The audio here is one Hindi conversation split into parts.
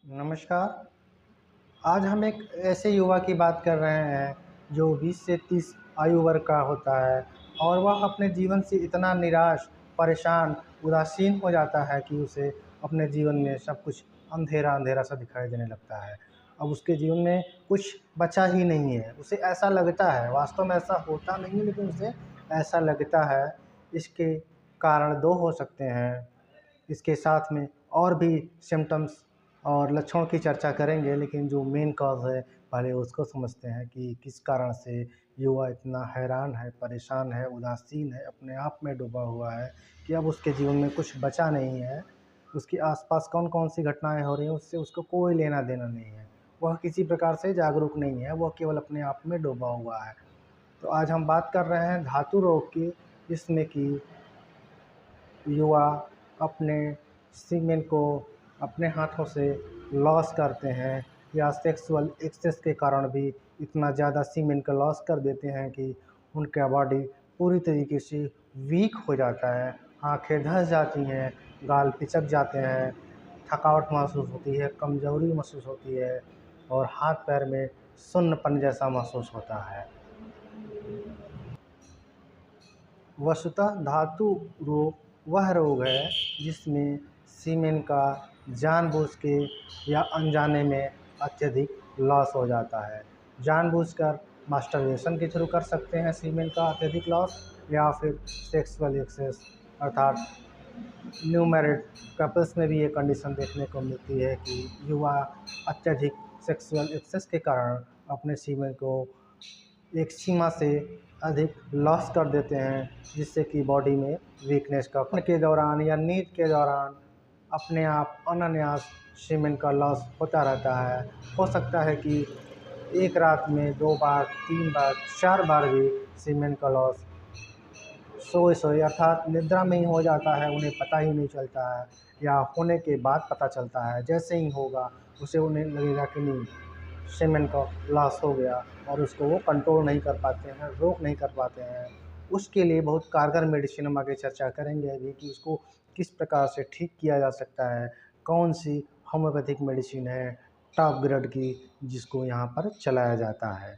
नमस्कार। आज हम एक ऐसे युवा की बात कर रहे हैं जो 20 से 30 आयु वर्ग का होता है और वह अपने जीवन से इतना निराश, परेशान, उदासीन हो जाता है कि उसे अपने जीवन में सब कुछ अंधेरा-अंधेरा सा दिखाई देने लगता है। अब उसके जीवन में कुछ बचा ही नहीं है। उसे ऐसा लगता है, वास्तव में ऐसा होता नहीं है लेकिन उसे ऐसा लगता है। इसके कारण 2 हो सकते हैं। इसके साथ में और भी सिम्पटम्स और लक्षणों की चर्चा करेंगे, लेकिन जो मेन कॉज़ है पहले उसको समझते हैं कि किस कारण से युवा इतना हैरान है, परेशान है, उदासीन है, अपने आप में डूबा हुआ है कि अब उसके जीवन में कुछ बचा नहीं है। उसके आस-पास कौन-कौन सी घटनाएँ हो रही हैं उससे उसको कोई लेना-देना नहीं है। वह किसी प्रकार से जागरूक नहीं है, वह केवल अपने आप में डूबा हुआ है। तो आज हम बात कर रहे हैं धातु रोग की, जिसमें कि युवा अपने सीमेन को अपने हाथों से लॉस करते हैं या सेक्सुअल एक्सेस के कारण भी इतना ज़्यादा सीमेन का लॉस कर देते हैं कि उनका बॉडी पूरी तरीके से वीक हो जाता है। आँखें धँस जाती हैं, गाल पिचक जाते हैं, थकावट महसूस होती है, कमज़ोरी महसूस होती है और हाथ-पैर में सुन्नपन जैसा महसूस होता है। वस्तुतः धातु रोग वह रोग है जिसमें सीमेन का जानबूझ के या अनजाने में अत्यधिक लॉस हो जाता है। जानबूझकर मास्टरबेशन के थ्रू कर सकते हैं सीमेन का अत्यधिक लॉस, या फिर सेक्सुअल एक्सेस अर्थात न्यू मैरिड कपल्स में भी ये कंडीशन देखने को मिलती है कि युवा अत्यधिक सेक्सुअल एक्सेस के कारण अपने सीमेन को एक सीमा से अधिक लॉस कर देते हैं, जिससे कि बॉडी में वीकनेस का के दौरान या नींद के दौरान अपने आप अनायास सीमेन का लॉस होता रहता है। हो सकता है कि एक रात में 2 बार, 3 बार, 4 बार भी सीमेन का लॉस सोए-सोए अर्थात निद्रा में ही हो जाता है, उन्हें पता ही नहीं चलता है या होने के बाद पता चलता है। जैसे ही होगा उसे उन्हें लगेगा कि नहीं, सीमेन का लॉस हो गया और उसको वो कंट्रोल नहीं कर पाते हैं, रोक नहीं कर पाते हैं। उसके लिए बहुत कारगर मेडिसिन हम आगे चर्चा करेंगे अभी कि उसको किस प्रकार से ठीक किया जा सकता है, कौन-सी होम्योपैथिक मेडिसिन है टॉप ग्रेड की जिसको यहाँ पर चलाया जाता है।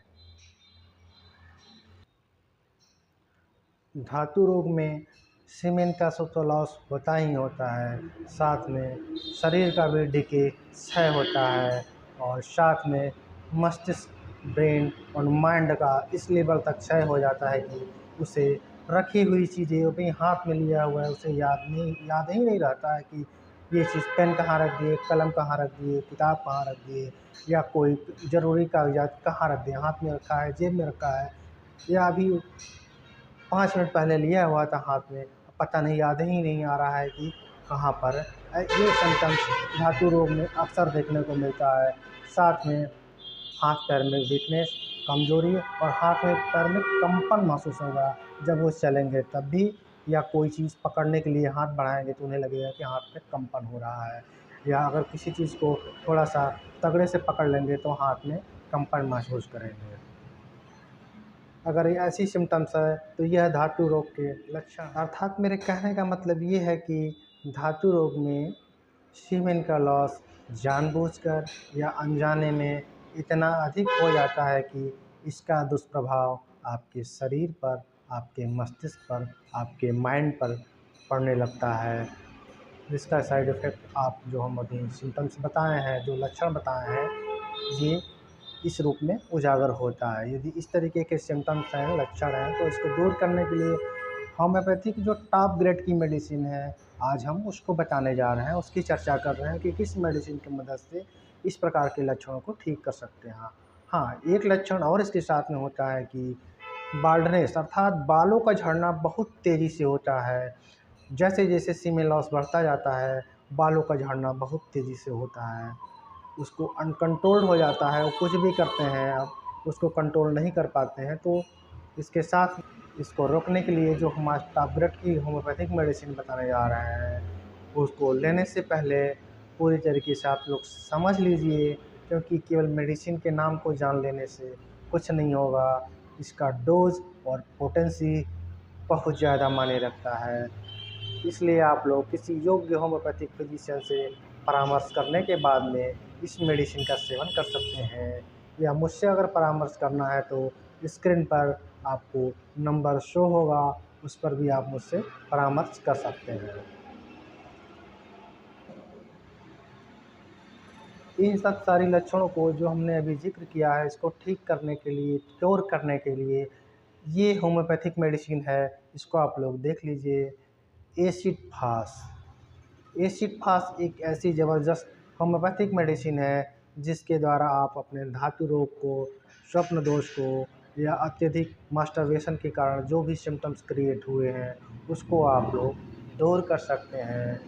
धातु रोग में सीमेन का तो लॉस होता ही होता है, साथ में शरीर का भी डिके क्षय होता है और साथ में मस्तिष्क, ब्रेन और माइंड का इस लेवल तक क्षय हो जाता है कि उसे रखी हुई चीज़ें अपने हाथ में लिया हुआ है उसे याद ही नहीं रहता है कि ये चीज़ पेन कहाँ रख दिए, कलम कहाँ रख दिए, किताब कहाँ रख दिए या कोई ज़रूरी कागज़ात कहाँ रख दिए, हाथ में रखा है, जेब में रखा है या अभी 5 मिनट पहले लिया हुआ था हाथ में, पता नहीं, याद ही नहीं आ रहा है कि कहाँ पर है। ये सिम्पटम्स धातु रोग में अक्सर देखने को मिलता है। साथ में हाथ-पैर में वीकनेस, कमज़ोरी और हाथ में पैर में कंपन महसूस होगा। जब वो चलेंगे तब भी या कोई चीज़ पकड़ने के लिए हाथ बढ़ाएँगे तो उन्हें लगेगा कि हाथ में कंपन हो रहा है, या अगर किसी चीज़ को थोड़ा-सा तगड़े से पकड़ लेंगे तो हाथ में कंपन महसूस करेंगे। अगर ये ऐसी सिम्पटम्स है तो यह धातु रोग के लक्षण, अर्थात मेरे कहने का मतलब ये है कि धातु रोग में सीमेन का लॉस जानबूझकर या अनजाने में इतना अधिक हो जाता है कि इसका दुष्प्रभाव आपके शरीर पर, आपके मस्तिष्क पर, आपके माइंड पर पड़ने लगता है। जिसका साइड इफ़ेक्ट आप जो हम अभी सिम्पटम्स बताए हैं, जो लक्षण बताए हैं, ये इस रूप में उजागर होता है। यदि इस तरीके के सिम्पटम्स हैं, लक्षण हैं, तो इसको दूर करने के लिए होम्योपैथी की जो टॉप ग्रेड की मेडिसिन है, आज हम उसको बताने जा रहे हैं, उसकी चर्चा कर रहे हैं कि किस मेडिसिन की मदद से इस प्रकार के लक्षणों को ठीक कर सकते हैं। हाँ, एक लक्षण और इसके साथ में होता है कि बाल्डनेस अर्थात बालों का झड़ना बहुत तेज़ी से होता है। जैसे-जैसे सीमेन लॉस बढ़ता जाता है, बालों का झड़ना बहुत तेज़ी से होता है। उसको अनकंट्रोल्ड हो जाता है, वो कुछ भी करते हैं आप, उसको कंट्रोल नहीं कर पाते हैं। तो इसके साथ इसको रोकने के लिए जो हम आज टॉपग्रेड की होम्योपैथिक मेडिसिन बताने जा रहे हैं, उसको लेने से पहले पूरी तरीके से आप लोग समझ लीजिए, क्योंकि केवल मेडिसिन के नाम को जान लेने से कुछ नहीं होगा। इसका डोज़ और पोटेंसी बहुत ज़्यादा मायने रखता है। इसलिए आप लोग किसी योग्य होम्योपैथिक फिजिशियन से परामर्श करने के बाद में इस मेडिसिन का सेवन कर सकते हैं, या मुझसे अगर परामर्श करना है तो स्क्रीन पर आपको नंबर शो होगा, उस पर भी आप मुझसे परामर्श कर सकते हैं। इन सब सारी लक्षणों को जो हमने अभी ज़िक्र किया है, इसको ठीक करने के लिए, क्योर करने के लिए ये होम्योपैथिक मेडिसिन है, इसको आप लोग देख लीजिए। एसिड फास। एसिड फास एक ऐसी ज़बरदस्त होम्योपैथिक मेडिसिन है जिसके द्वारा आप अपने धातु रोग को, स्वप्न दोष को, या अत्यधिक मास्टरबेशन के कारण जो भी सिम्टम्स क्रिएट हुए हैं उसको आप लोग दूर कर सकते हैं।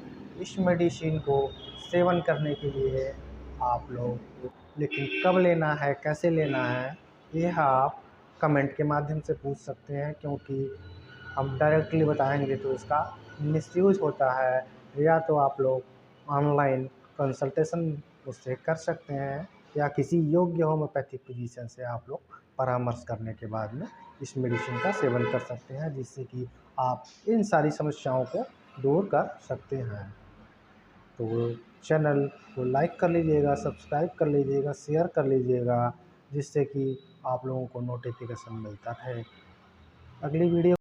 इस मेडिसिन को सेवन करने के लिए आप लोग, लेकिन कब लेना है, कैसे लेना है, यह आप कमेंट के माध्यम से पूछ सकते हैं, क्योंकि हम डायरेक्टली बताएंगे तो इसका मिसयूज होता है। या तो आप लोग ऑनलाइन कंसल्टेशन उससे कर सकते हैं, या किसी योग्य होम्योपैथिक फिजिशियन से आप लोग परामर्श करने के बाद में इस मेडिसिन का सेवन कर सकते हैं, जिससे कि आप इन सारी समस्याओं को दूर कर सकते हैं। तो चैनल को लाइक कर लीजिएगा, सब्सक्राइब कर लीजिएगा, शेयर कर लीजिएगा, जिससे कि आप लोगों को नोटिफिकेशन मिलता रहे। अगली वीडियो